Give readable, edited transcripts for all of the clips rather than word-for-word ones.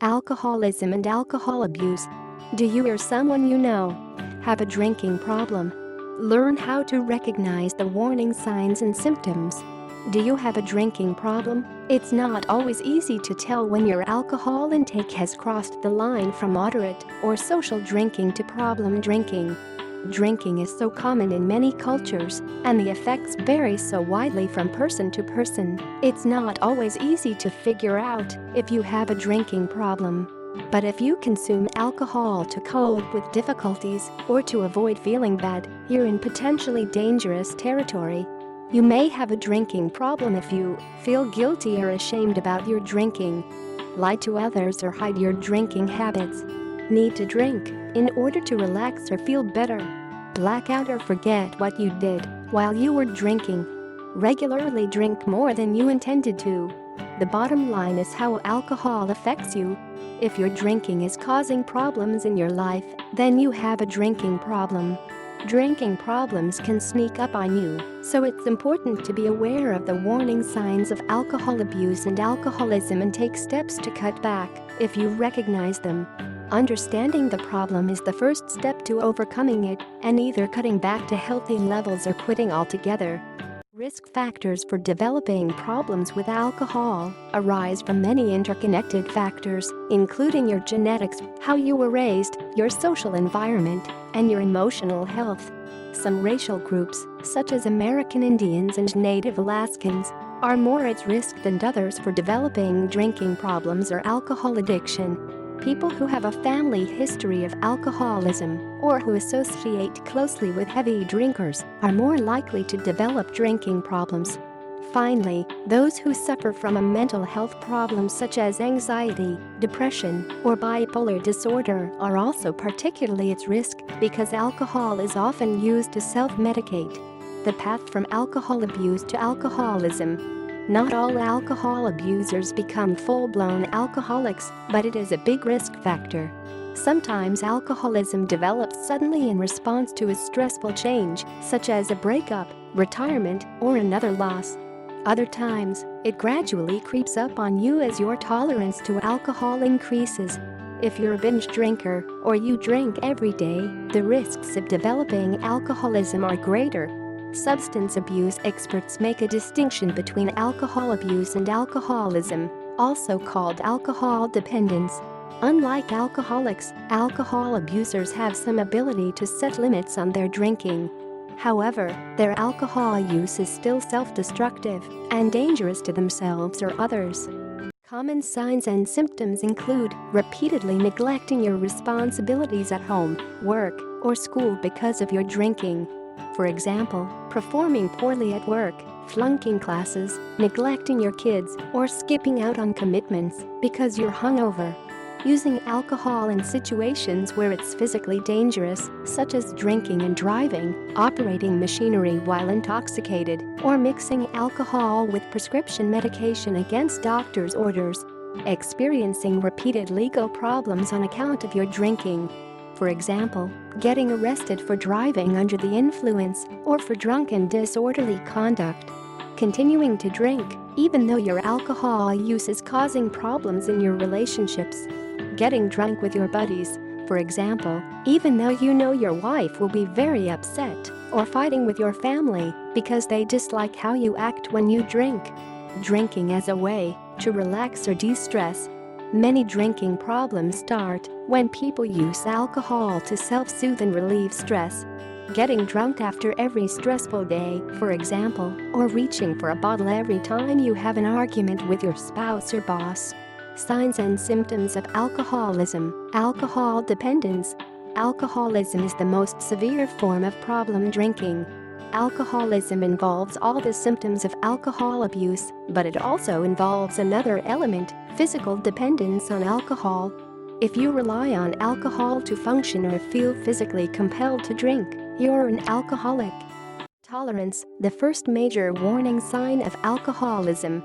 Alcoholism and alcohol abuse. Do you or someone you know have a drinking problem? Learn how to recognize the warning signs and symptoms. Do you have a drinking problem? It's not always easy to tell when your alcohol intake has crossed the line from moderate or social drinking to problem drinking. Drinking is so common in many cultures, and the effects vary so widely from person to person. It's not always easy to figure out if you have a drinking problem. But if you consume alcohol to cope with difficulties or to avoid feeling bad, you're in potentially dangerous territory. You may have a drinking problem if you feel guilty or ashamed about your drinking, lie to others or hide your drinking habits, need to drink in order to relax or feel better, black out or forget what you did while you were drinking, regularly drink more than you intended to. The bottom line is how alcohol affects you. If your drinking is causing problems in your life, then you have a drinking problem. Drinking problems can sneak up on you, so it's important to be aware of the warning signs of alcohol abuse and alcoholism and take steps to cut back if you recognize them. Understanding the problem is the first step to overcoming it and either cutting back to healthy levels or quitting altogether. Risk factors for developing problems with alcohol arise from many interconnected factors, including your genetics, how you were raised, your social environment, and your emotional health. Some racial groups, such as American Indians and Native Alaskans, are more at risk than others for developing drinking problems or alcohol addiction. People who have a family history of alcoholism or who associate closely with heavy drinkers are more likely to develop drinking problems. Finally, those who suffer from a mental health problem such as anxiety, depression, or bipolar disorder are also particularly at risk because alcohol is often used to self-medicate. The path from alcohol abuse to alcoholism. Not all alcohol abusers become full-blown alcoholics, but it is a big risk factor. Sometimes alcoholism develops suddenly in response to a stressful change, such as a breakup, retirement, or another loss. Other times, it gradually creeps up on you as your tolerance to alcohol increases. If you're a binge drinker or you drink every day, the risks of developing alcoholism are greater. Substance abuse experts make a distinction between alcohol abuse and alcoholism, also called alcohol dependence. Unlike alcoholics, alcohol abusers have some ability to set limits on their drinking. However, their alcohol use is still self-destructive and dangerous to themselves or others. Common signs and symptoms include repeatedly neglecting your responsibilities at home, work, or school because of your drinking. For example, performing poorly at work, flunking classes, neglecting your kids, or skipping out on commitments because you're hungover. Using alcohol in situations where it's physically dangerous, such as drinking and driving, operating machinery while intoxicated, or mixing alcohol with prescription medication against doctor's orders. Experiencing repeated legal problems on account of your drinking. For example, getting arrested for driving under the influence or for drunken disorderly conduct. Continuing to drink, even though your alcohol use is causing problems in your relationships. Getting drunk with your buddies, for example, even though you know your wife will be very upset, or fighting with your family because they dislike how you act when you drink. Drinking as a way to relax or de-stress. Many drinking problems start when people use alcohol to self-soothe and relieve stress. Getting drunk after every stressful day, for example, or reaching for a bottle every time you have an argument with your spouse or boss. Signs and symptoms of alcoholism, alcohol dependence. Alcoholism is the most severe form of problem drinking. Alcoholism involves all the symptoms of alcohol abuse, but it also involves another element, physical dependence on alcohol. If you rely on alcohol to function or feel physically compelled to drink, you're an alcoholic. Tolerance, the first major warning sign of alcoholism.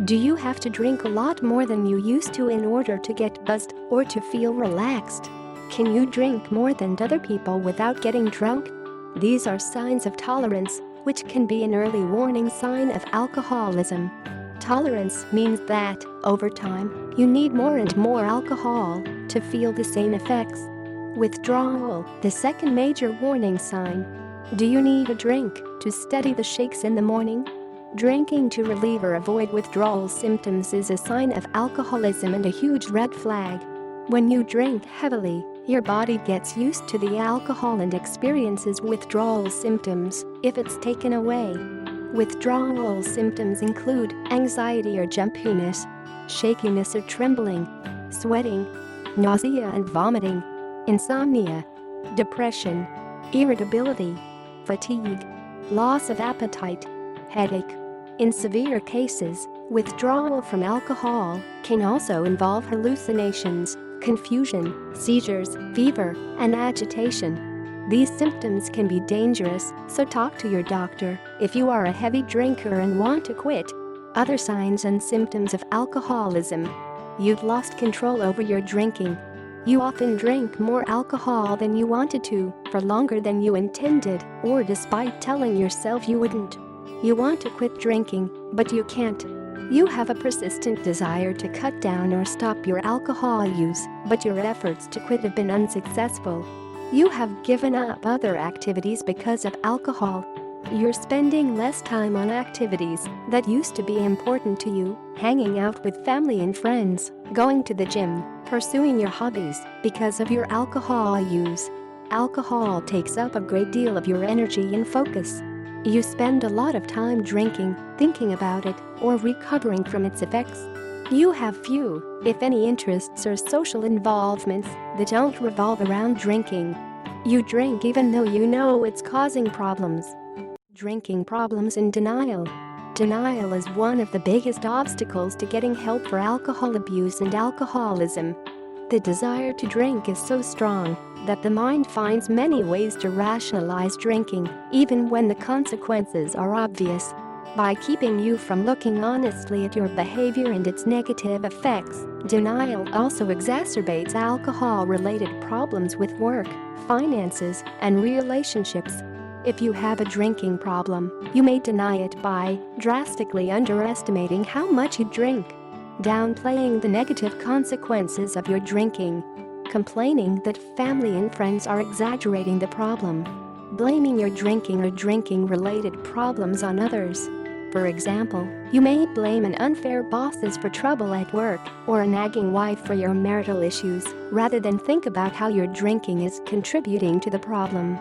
Do you have to drink a lot more than you used to in order to get buzzed or to feel relaxed? Can you drink more than other people without getting drunk? These are signs of tolerance, which can be an early warning sign of alcoholism. Tolerance means that, over time, you need more and more alcohol to feel the same effects. Withdrawal, the second major warning sign. Do you need a drink to steady the shakes in the morning? Drinking to relieve or avoid withdrawal symptoms is a sign of alcoholism and a huge red flag. When you drink heavily, your body gets used to the alcohol and experiences withdrawal symptoms if it's taken away. Withdrawal symptoms include anxiety or jumpiness, shakiness or trembling, sweating, nausea and vomiting, insomnia, depression, irritability, fatigue, loss of appetite, headache. In severe cases, withdrawal from alcohol can also involve hallucinations, confusion, seizures, fever, and agitation. These symptoms can be dangerous, so talk to your doctor if you are a heavy drinker and want to quit. Other signs and symptoms of alcoholism. You've lost control over your drinking. You often drink more alcohol than you wanted to, for longer than you intended, or despite telling yourself you wouldn't. You want to quit drinking, but you can't. You have a persistent desire to cut down or stop your alcohol use, but your efforts to quit have been unsuccessful. You have given up other activities because of alcohol. You're spending less time on activities that used to be important to you, hanging out with family and friends, going to the gym, pursuing your hobbies because of your alcohol use. Alcohol takes up a great deal of your energy and focus. You spend a lot of time drinking, thinking about it, or recovering from its effects. You have few, if any, interests or social involvements that don't revolve around drinking. You drink even though you know it's causing problems. Drinking problems and denial. Denial is one of the biggest obstacles to getting help for alcohol abuse and alcoholism. The desire to drink is so strong that the mind finds many ways to rationalize drinking, even when the consequences are obvious. By keeping you from looking honestly at your behavior and its negative effects, denial also exacerbates alcohol-related problems with work, finances, and relationships. If you have a drinking problem, you may deny it by drastically underestimating how much you drink, downplaying the negative consequences of your drinking, complaining that family and friends are exaggerating the problem, blaming your drinking or drinking-related problems on others. For example, you may blame an unfair boss for trouble at work or a nagging wife for your marital issues, rather than think about how your drinking is contributing to the problem.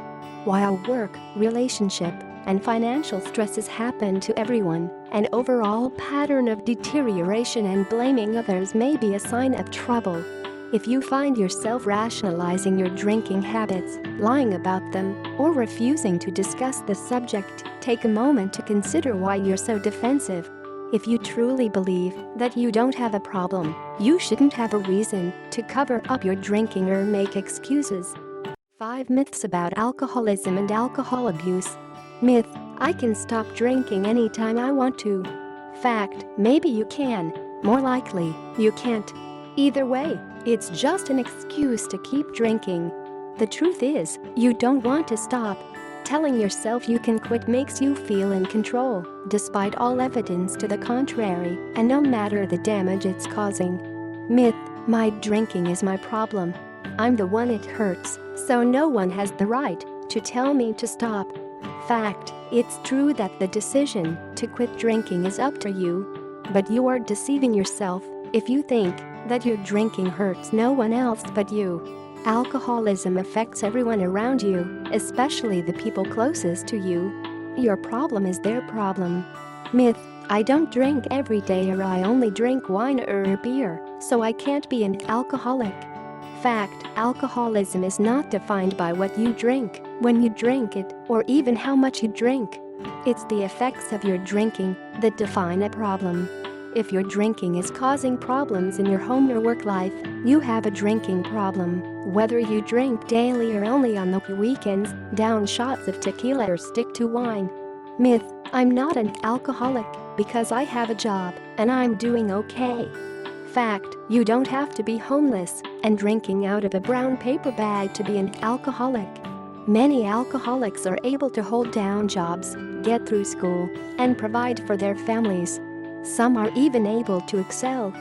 While work, relationship, and financial stresses happen to everyone, an overall pattern of deterioration and blaming others may be a sign of trouble. If you find yourself rationalizing your drinking habits, lying about them, or refusing to discuss the subject, take a moment to consider why you're so defensive. If you truly believe that you don't have a problem, you shouldn't have a reason to cover up your drinking or make excuses. 5 myths about alcoholism and alcohol abuse. Myth: I can stop drinking anytime I want to. Fact: maybe you can. More likely, you can't. Either way, it's just an excuse to keep drinking. The truth is, you don't want to stop. Telling yourself you can quit makes you feel in control, despite all evidence to the contrary, and no matter the damage it's causing. Myth: my drinking is my problem. I'm the one it hurts, so no one has the right to tell me to stop. Fact: it's true that the decision to quit drinking is up to you, but you are deceiving yourself if you think that your drinking hurts no one else but you. Alcoholism affects everyone around you, especially the people closest to you. Your problem is their problem. Myth: I don't drink every day, or I only drink wine or beer, so I can't be an alcoholic. Fact: alcoholism is not defined by what you drink, when you drink it, or even how much you drink. It's the effects of your drinking that define a problem. If your drinking is causing problems in your home or work life, you have a drinking problem. Whether you drink daily or only on the weekends, down shots of tequila or stick to wine. Myth: I'm not an alcoholic because I have a job and I'm doing okay. Fact: you don't have to be homeless and drinking out of a brown paper bag to be an alcoholic. Many alcoholics are able to hold down jobs, get through school, and provide for their families. Some are even able to excel.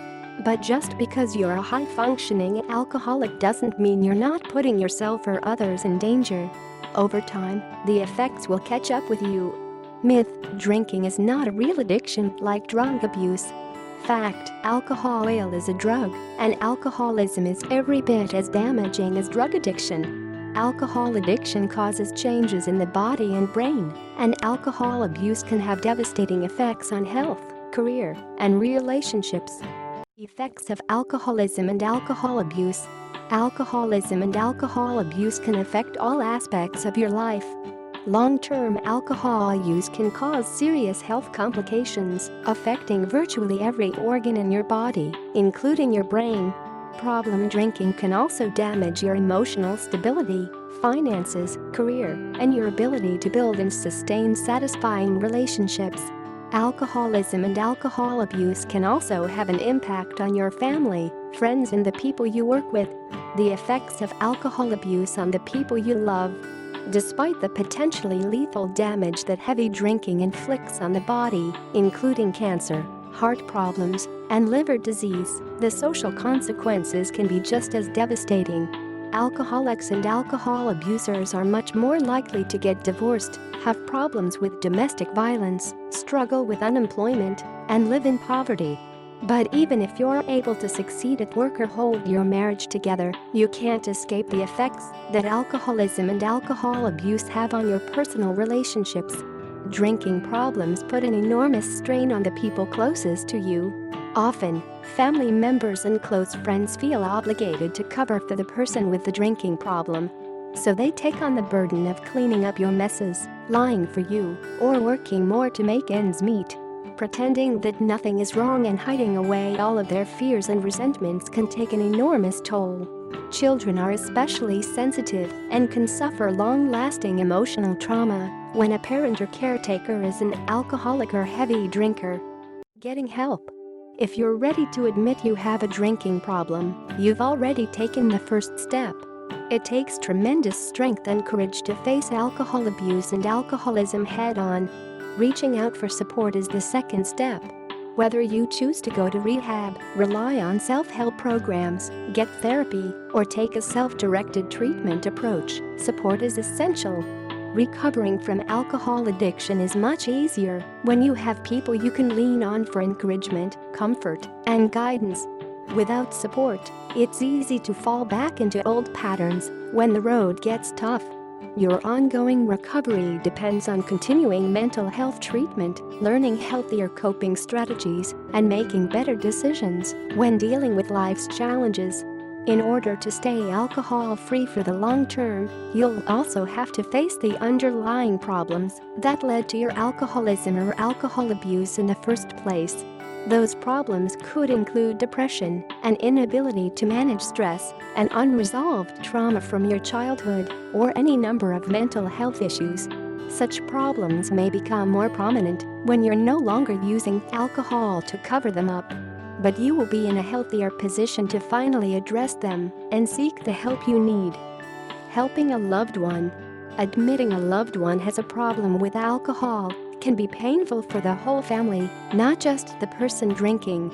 But just because you're a high-functioning alcoholic doesn't mean you're not putting yourself or others in danger. Over time, the effects will catch up with you. Myth: drinking is not a real addiction like drug abuse. Fact: alcohol is a drug, and alcoholism is every bit as damaging as drug addiction. Alcohol addiction causes changes in the body and brain, and alcohol abuse can have devastating effects on health, career, and relationships. Effects of alcoholism and alcohol abuse. Alcoholism and alcohol abuse can affect all aspects of your life. Long-term alcohol use can cause serious health complications, affecting virtually every organ in your body, including your brain. Problem drinking can also damage your emotional stability, finances, career, and your ability to build and sustain satisfying relationships. Alcoholism and alcohol abuse can also have an impact on your family, friends, and the people you work with. The effects of alcohol abuse on the people you love. Despite the potentially lethal damage that heavy drinking inflicts on the body, including cancer, heart problems, and liver disease, the social consequences can be just as devastating. Alcoholics and alcohol abusers are much more likely to get divorced, have problems with domestic violence, struggle with unemployment, and live in poverty. But even if you're able to succeed at work or hold your marriage together, you can't escape the effects that alcoholism and alcohol abuse have on your personal relationships. Drinking problems put an enormous strain on the people closest to you. Often, family members and close friends feel obligated to cover for the person with the drinking problem. So they take on the burden of cleaning up your messes, lying for you, or working more to make ends meet. Pretending that nothing is wrong and hiding away all of their fears and resentments can take an enormous toll. Children are especially sensitive and can suffer long-lasting emotional trauma when a parent or caretaker is an alcoholic or heavy drinker. Getting help. If you're ready to admit you have a drinking problem, you've already taken the first step. It takes tremendous strength and courage to face alcohol abuse and alcoholism head-on. Reaching out for support is the second step. Whether you choose to go to rehab, rely on self-help programs, get therapy, or take a self-directed treatment approach, support is essential. Recovering from alcohol addiction is much easier when you have people you can lean on for encouragement, comfort, and guidance. Without support, it's easy to fall back into old patterns when the road gets tough. Your ongoing recovery depends on continuing mental health treatment, learning healthier coping strategies, and making better decisions when dealing with life's challenges. In order to stay alcohol-free for the long term, you'll also have to face the underlying problems that led to your alcoholism or alcohol abuse in the first place. Those problems could include depression, an inability to manage stress, an unresolved trauma from your childhood, or any number of mental health issues. Such problems may become more prominent when you're no longer using alcohol to cover them up. But you will be in a healthier position to finally address them and seek the help you need. Helping a loved one. Admitting a loved one has a problem with alcohol can be painful for the whole family, not just the person drinking.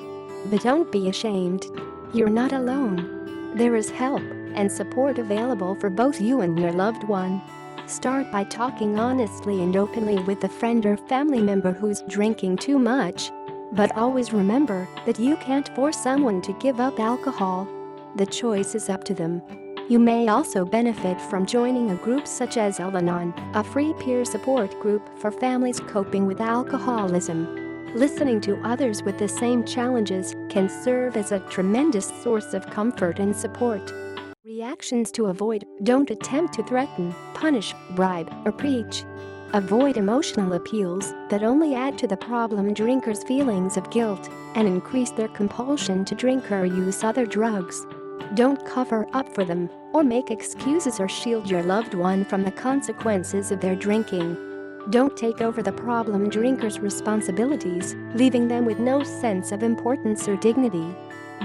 But don't be ashamed. You're not alone. There is help and support available for both you and your loved one. Start by talking honestly and openly with a friend or family member who's drinking too much. But always remember that you can't force someone to give up alcohol. The choice is up to them. You may also benefit from joining a group such as Al-Anon, a free peer support group for families coping with alcoholism. Listening to others with the same challenges can serve as a tremendous source of comfort and support. Reactions to avoid: don't attempt to threaten, punish, bribe, or preach. Avoid emotional appeals that only add to the problem drinker's feelings of guilt and increase their compulsion to drink or use other drugs. Don't cover up for them or make excuses or shield your loved one from the consequences of their drinking. Don't take over the problem drinker's responsibilities, leaving them with no sense of importance or dignity.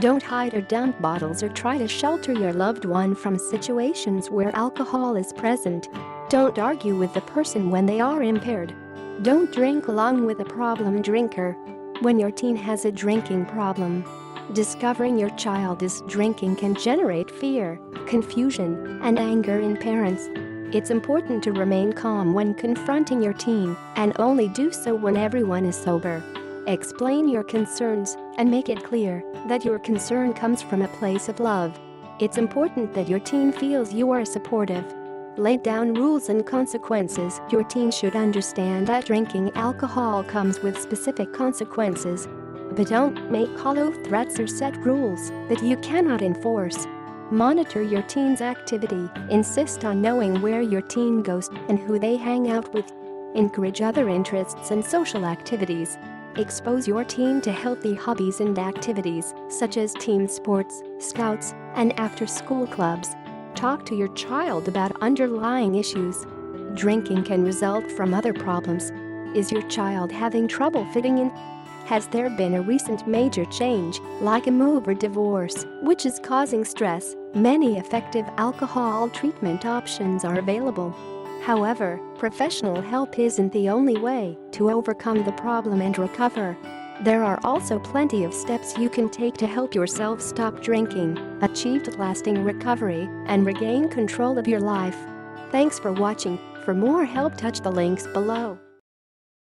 Don't hide or dump bottles or try to shelter your loved one from situations where alcohol is present. Don't argue with the person when they are impaired. Don't drink along with a problem drinker. When your teen has a drinking problem, discovering your child is drinking can generate fear, confusion, and anger in parents. It's important to remain calm when confronting your teen and only do so when everyone is sober. Explain your concerns and make it clear that your concern comes from a place of love. It's important that your teen feels you are supportive. Lay down rules and consequences. Your teen should understand that drinking alcohol comes with specific consequences. But don't make hollow threats or set rules that you cannot enforce. Monitor your teen's activity. Insist on knowing where your teen goes and who they hang out with. Encourage other interests and social activities. Expose your teen to healthy hobbies and activities, such as team sports, scouts, and after-school clubs. Talk to your child about underlying issues. Drinking can result from other problems. Is your child having trouble fitting in? Has there been a recent major change, like a move or divorce, which is causing stress? Many effective alcohol treatment options are available. However, professional help isn't the only way to overcome the problem and recover. There are also plenty of steps you can take to help yourself stop drinking, achieve lasting recovery, and regain control of your life. Thanks for watching. For more help, touch the links below.